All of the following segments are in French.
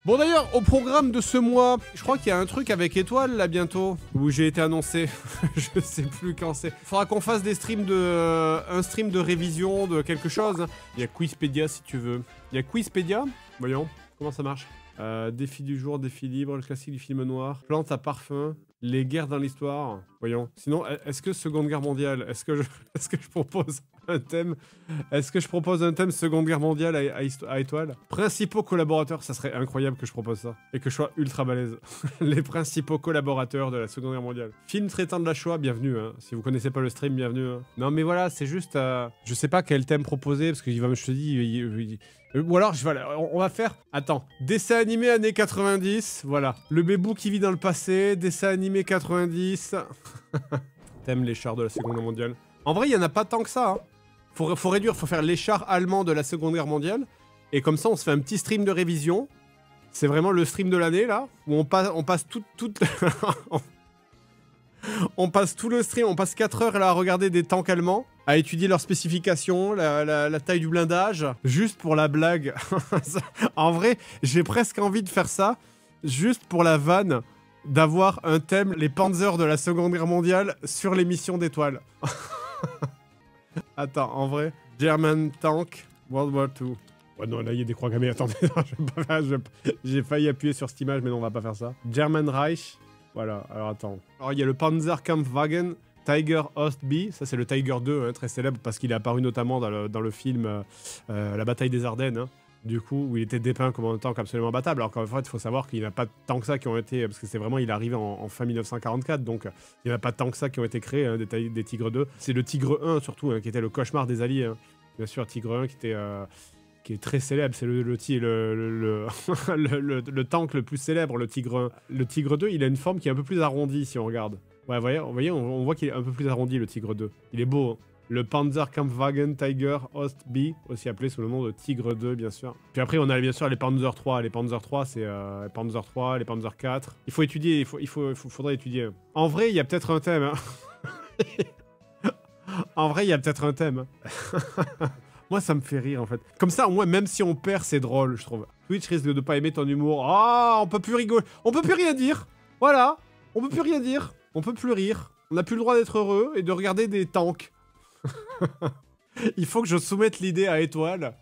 Bon d'ailleurs, au programme de ce mois, je crois qu'il y a un truc avec Étoile là bientôt, où j'ai été annoncé. Je sais plus quand c'est. Faudra qu'on fasse des streams de... un stream de révision de quelque chose. Il y a Quizpedia si tu veux. Il y a Quizpedia. Voyons, comment ça marche. Défi du jour, défi libre, le classique du film noir, plante à parfum, les guerres dans l'histoire. Voyons. Sinon, est-ce que Seconde Guerre mondiale, est-ce que je propose un thème? Est-ce que je propose un thème Seconde Guerre mondiale à Étoile? Principaux collaborateurs, ça serait incroyable que je propose ça. Et que je sois ultra balèze. Les principaux collaborateurs de la Seconde Guerre mondiale. Film traitant de la Shoah, bienvenue. Hein. Si vous connaissez pas le stream, bienvenue. Hein. Non mais voilà, c'est juste... je sais pas quel thème proposer, parce qu'il va me... Je te dis... ou alors, on va faire... Attends. Dessin animé années 90. Voilà. Le bébou qui vit dans le passé. Dessin animé 90. Thème les chars de la Seconde Guerre mondiale. En vrai, il y en a pas tant que ça. Hein. Faut réduire, faut faire les chars allemands de la Seconde Guerre mondiale. Et comme ça, on se fait un petit stream de révision. C'est vraiment le stream de l'année, là. Où on passe on passe tout le stream, on passe 4 heures là, à regarder des tanks allemands, à étudier leurs spécifications, la taille du blindage, juste pour la blague. En vrai, j'ai presque envie de faire ça, juste pour la vanne, d'avoir un thème, les Panzers de la Seconde Guerre mondiale, sur l'émission d'Étoile. Attends, en vrai, German Tank, World War II. Ouais, non, là, il y a des croix gammées. Attendez, j'ai failli appuyer sur cette image, mais non, on va pas faire ça. German Reich. Voilà, alors attends. Alors, il y a le Panzerkampfwagen Tiger Ost B. Ça, c'est le Tiger 2, hein, très célèbre, parce qu'il est apparu notamment dans le film La bataille des Ardennes. Hein, du coup, où il était dépeint comme un tank absolument battable. Alors qu'en fait, il faut savoir qu'il n'y a pas tant que ça qui ont été... Parce que c'est vraiment... Il est arrivé en fin 1944, donc il n'y en a pas tant que ça qui ont été créés, hein, des Tigre 2. C'est le Tigre 1, surtout, hein, qui était le cauchemar des Alliés. Hein. Bien sûr, Tigre 1, qui est très célèbre, c'est le tank le plus célèbre, le Tigre 1. Le Tigre 2, il a une forme qui est un peu plus arrondie, si on regarde. Ouais, voyez, on voit qu'il est un peu plus arrondi, le Tigre 2. Il est beau, hein. Le Panzerkampfwagen Tiger Ost B, aussi appelé sous le nom de Tigre 2, bien sûr. Puis après, on a bien sûr les Panzer 3. Les Panzer 3, c'est les Panzer 3, les Panzer 4. Il faut étudier, faudrait étudier. En vrai, il y a peut-être un thème. Hein. En vrai, il y a peut-être un thème. Moi, ça me fait rire, en fait. Comme ça, au moins, même si on perd, c'est drôle, je trouve. Twitch risque de pas aimer ton humour. Ah, on peut plus rigoler. On peut plus rien dire. Voilà. On peut plus rien dire. On peut plus rire. On n'a plus le droit d'être heureux et de regarder des tanks. Il faut que je soumette l'idée à Étoile.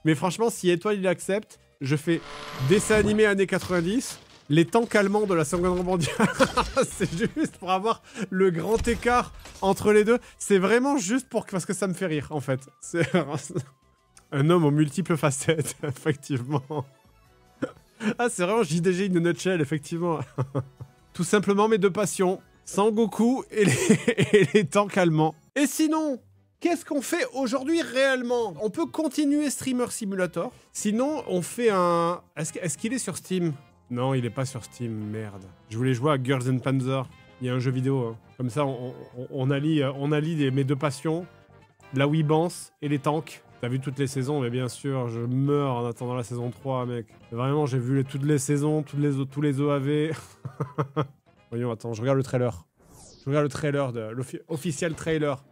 Mais franchement, si Étoile, il accepte, je fais dessin animé années 90, les tanks allemands de la Seconde Guerre mondiale. C'est juste pour avoir le grand écart entre les deux. C'est vraiment juste parce que ça me fait rire, en fait. C'est un homme aux multiples facettes, effectivement. Ah, c'est vraiment JDG in a nutshell, effectivement. Tout simplement mes deux passions, Sangoku et les tanks allemands. Et sinon, qu'est-ce qu'on fait aujourd'hui réellement? On peut continuer Streamer Simulator. Sinon, on fait un... Est-ce qu'il est sur Steam? Non, il est pas sur Steam, merde. Je voulais jouer à Girls and Panzer. Il y a un jeu vidéo. Hein. Comme ça, on allie mes deux passions, la Weebance et les tanks. T'as vu toutes les saisons, mais bien sûr, je meurs en attendant la saison 3, mec. Vraiment, j'ai vu toutes les saisons, tous les OAV. Voyons, attends, je regarde le trailer. Je regarde le trailer, l'officiel trailer.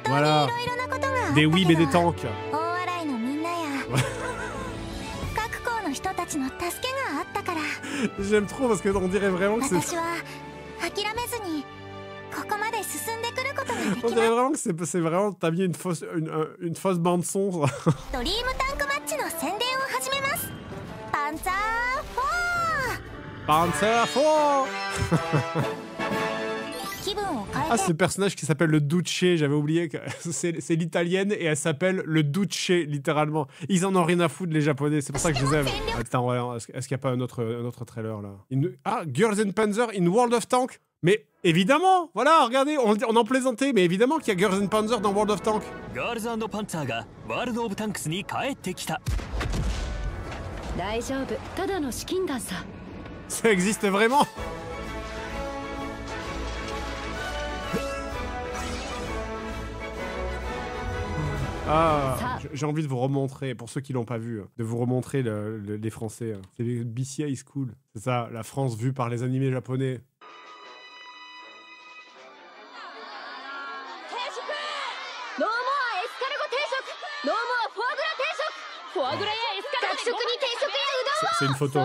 Voilà. Des weebs et des tanks. J'aime trop parce qu'on dirait vraiment que c'est... On dirait vraiment que c'est vraiment... T'as mis une fausse bande-son. Panzer 4. Ah, ce personnage qui s'appelle le Duce, j'avais oublié que c'est l'italienne et elle s'appelle le Duce, littéralement. Ils en ont rien à foutre, les japonais, c'est pour ça que je les aime. Attends, voilà, est-ce qu'il n'y a pas un autre trailer, là? Ah, Girls and Panzer in World of Tanks. Mais évidemment, voilà, regardez, on en plaisantait, mais évidemment qu'il y a Girls and Panzer dans World of Tanks. Girls and Panzer ga World of Tanks ni kaette kita. Ça existe vraiment? Ah, j'ai envie de vous remontrer, pour ceux qui l'ont pas vu, de vous remontrer les Français. C'est BC High School. C'est ça, la France vue par les animés japonais. C'est une photo.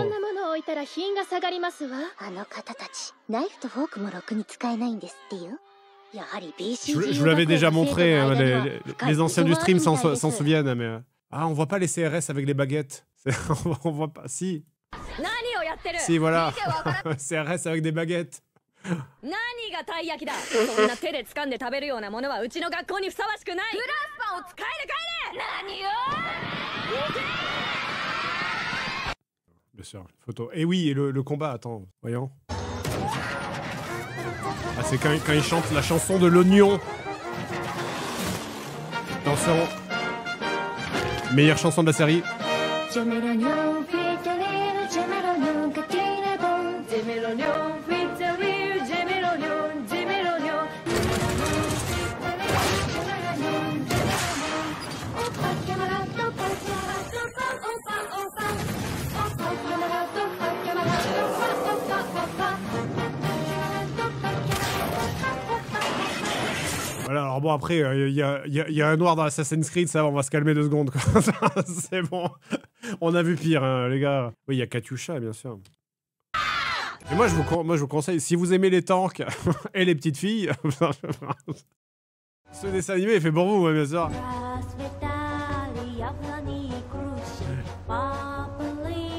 Je vous l'avais déjà montré, hein, les anciens du stream s'en souviennent, mais... Ah, on voit pas les CRS avec les baguettes. On voit pas... Si. Si, voilà. CRS avec des baguettes. Bien sûr, photo. Et oui, et le combat, attends, voyons. Ah, c'est quand il chante la chanson de l'oignon. Attention. Meilleure chanson de la série. Voilà, alors bon, après, il y a un noir dans Assassin's Creed, ça, on va se calmer 2 secondes, quoi. C'est bon. On a vu pire, hein, les gars. Oui, il y a Katyusha, bien sûr. Et moi, je vous conseille, si vous aimez les tanks et les petites filles, ce dessin animé est fait pour vous, bien sûr.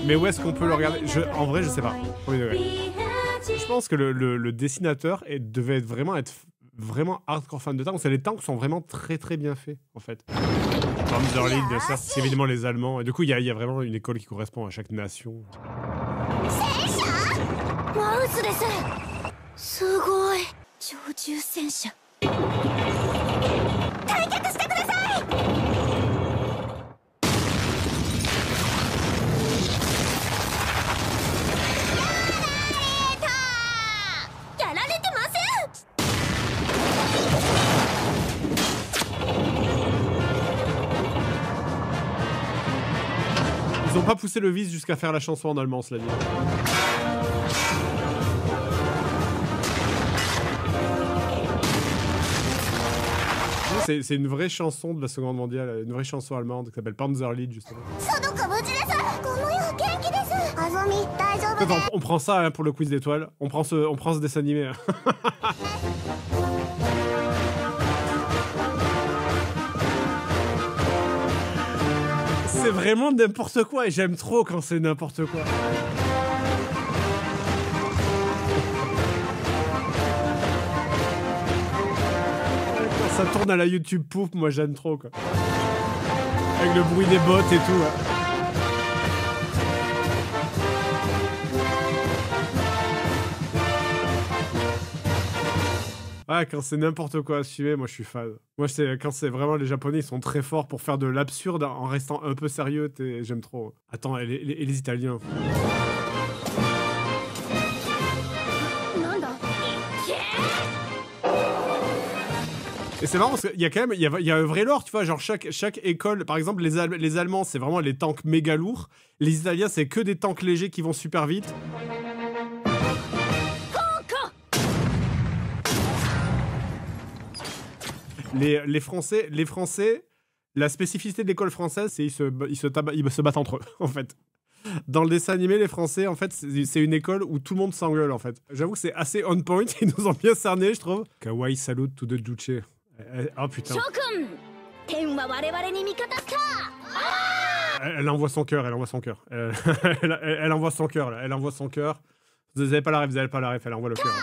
Mais où est-ce qu'on peut le regarder? En vrai, je sais pas. Je pense que le dessinateur devait être vraiment hardcore fan de tanks. Les tanks sont vraiment très très bien faits, en fait. Panzer League, bien sûr, c'est évidemment les Allemands. Et du coup, il y a vraiment une école qui correspond à chaque nation. Ils ont pas poussé le vice jusqu'à faire la chanson en allemand, cela dit. C'est une vraie chanson de la Seconde Mondiale, une vraie chanson allemande qui s'appelle Panzerlied, justement. On prend ça, hein, pour le quiz d'étoiles. On prend ce dessin animé. C'est vraiment n'importe quoi et j'aime trop quand c'est n'importe quoi. Quand ça tourne à la YouTube pouf, moi j'aime trop, quoi. Avec le bruit des bottes et tout. Hein. Ah, quand c'est n'importe quoi à suivre, moi je suis fan. Moi, quand c'est vraiment les Japonais, ils sont très forts pour faire de l'absurde en restant un peu sérieux. J'aime trop. Attends, et les Italiens. Et c'est marrant parce qu'il y a quand même, il y a un vrai lore, tu vois, genre chaque école, par exemple, les Allemands, c'est vraiment les tanks méga lourds. Les Italiens, c'est que des tanks légers qui vont super vite. Les Français, la spécificité de l'école française, c'est ils se battent entre eux, en fait. Dans le dessin animé, les Français, en fait, c'est une école où tout le monde s'engueule, en fait. J'avoue que c'est assez on point, ils nous ont bien cerné, je trouve. Kawaii salut to the Juche. Oh putain. Elle envoie son cœur, elle envoie son cœur. Elle envoie son cœur, là. Elle envoie son cœur. Vous avez pas la ref, elle envoie le cœur.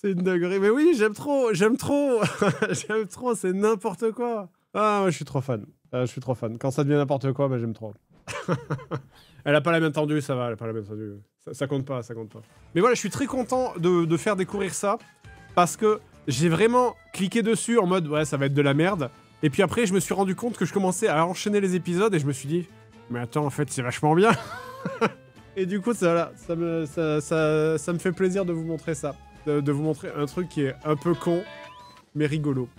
C'est une dinguerie, mais oui, j'aime trop. J'aime trop, c'est n'importe quoi. Ah, moi je suis trop fan. Quand ça devient n'importe quoi, bah, j'aime trop. Elle a pas la main tendue, ça va, elle a pas la main tendue. Ça compte pas. Mais voilà, je suis très content de faire découvrir ça, parce que j'ai vraiment cliqué dessus en mode, ouais, ça va être de la merde. Et puis après, je me suis rendu compte que je commençais à enchaîner les épisodes et je me suis dit, mais attends, en fait, c'est vachement bien. Et du coup, ça me fait plaisir de vous montrer ça. De vous montrer un truc qui est un peu con, mais rigolo.